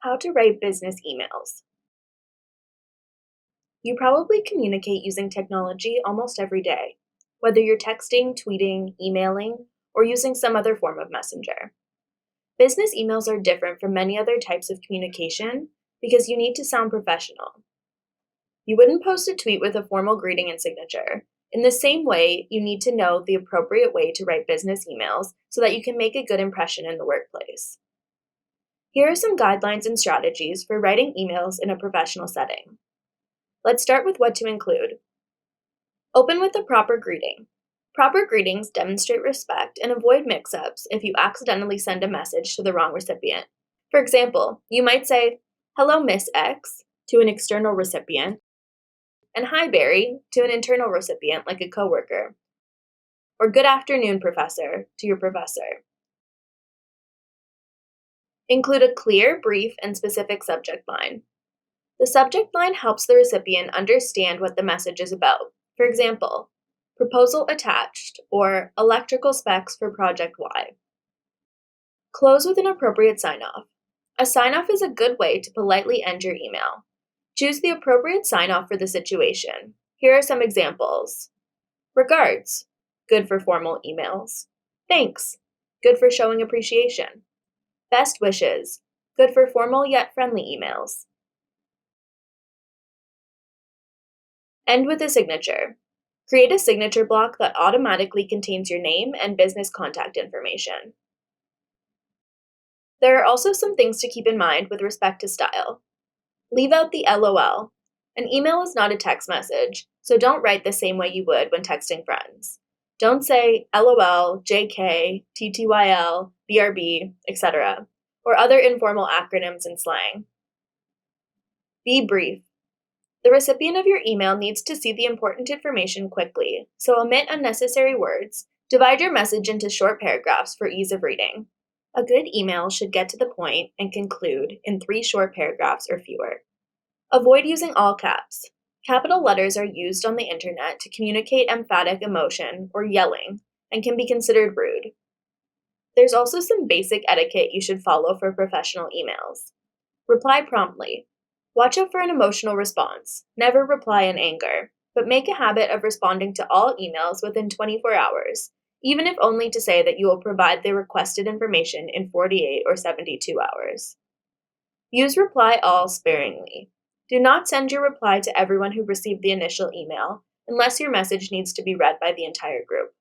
How to write business emails. You probably communicate using technology almost every day, whether you're texting, tweeting, emailing, or using some other form of messenger. Business emails are different from many other types of communication because you need to sound professional. You wouldn't post a tweet with a formal greeting and signature. In the same way, you need to know the appropriate way to write business emails so that you can make a good impression in the workplace. Here are some guidelines and strategies for writing emails in a professional setting. Let's start with what to include. Open with a proper greeting. Proper greetings demonstrate respect and avoid mix-ups if you accidentally send a message to the wrong recipient. For example, you might say, "Hello, Miss X," to an external recipient, and "Hi, Barry," to an internal recipient like a coworker, or "Good afternoon, Professor," to your professor. Include a clear, brief, and specific subject line. The subject line helps the recipient understand what the message is about. For example, "Proposal attached," or "Electrical specs for Project Y." Close with an appropriate sign-off. A sign-off is a good way to politely end your email. Choose the appropriate sign-off for the situation. Here are some examples. Regards, good for formal emails. Thanks, good for showing appreciation. Best wishes, good for formal yet friendly emails. End with a signature. Create a signature block that automatically contains your name and business contact information. There are also some things to keep in mind with respect to style. Leave out the LOL. An email is not a text message, so don't write the same way you would when texting friends. Don't say LOL, JK, TTYL, BRB, etc., or other informal acronyms and slang. Be brief. The recipient of your email needs to see the important information quickly, so omit unnecessary words. Divide your message into short paragraphs for ease of reading. A good email should get to the point and conclude in 3 short paragraphs or fewer. Avoid using all caps. Capital letters are used on the internet to communicate emphatic emotion or yelling and can be considered rude. There's also some basic etiquette you should follow for professional emails. Reply promptly. Watch out for an emotional response. Never reply in anger, but make a habit of responding to all emails within 24 hours, even if only to say that you will provide the requested information in 48 or 72 hours. Use reply all sparingly. Do not send your reply to everyone who received the initial email, unless your message needs to be read by the entire group.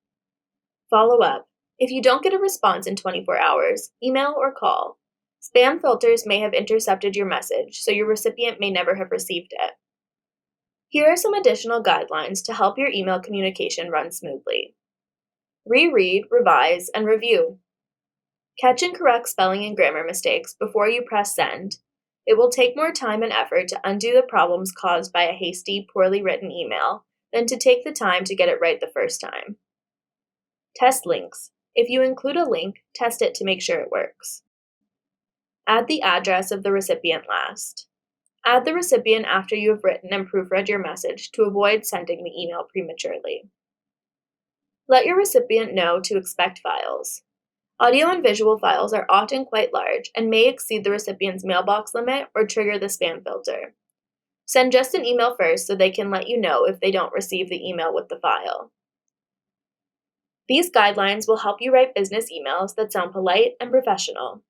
Follow up. If you don't get a response in 24 hours, email or call. Spam filters may have intercepted your message, so your recipient may never have received it. Here are some additional guidelines to help your email communication run smoothly. Reread, revise, and review. Catch and correct spelling and grammar mistakes before you press send. It will take more time and effort to undo the problems caused by a hasty, poorly written email than to take the time to get it right the first time. Test links. If you include a link, test it to make sure it works. Add the address of the recipient last. Add the recipient after you have written and proofread your message to avoid sending the email prematurely. Let your recipient know to expect files. Audio and visual files are often quite large and may exceed the recipient's mailbox limit or trigger the spam filter. Send just an email first so they can let you know if they don't receive the email with the file. These guidelines will help you write business emails that sound polite and professional.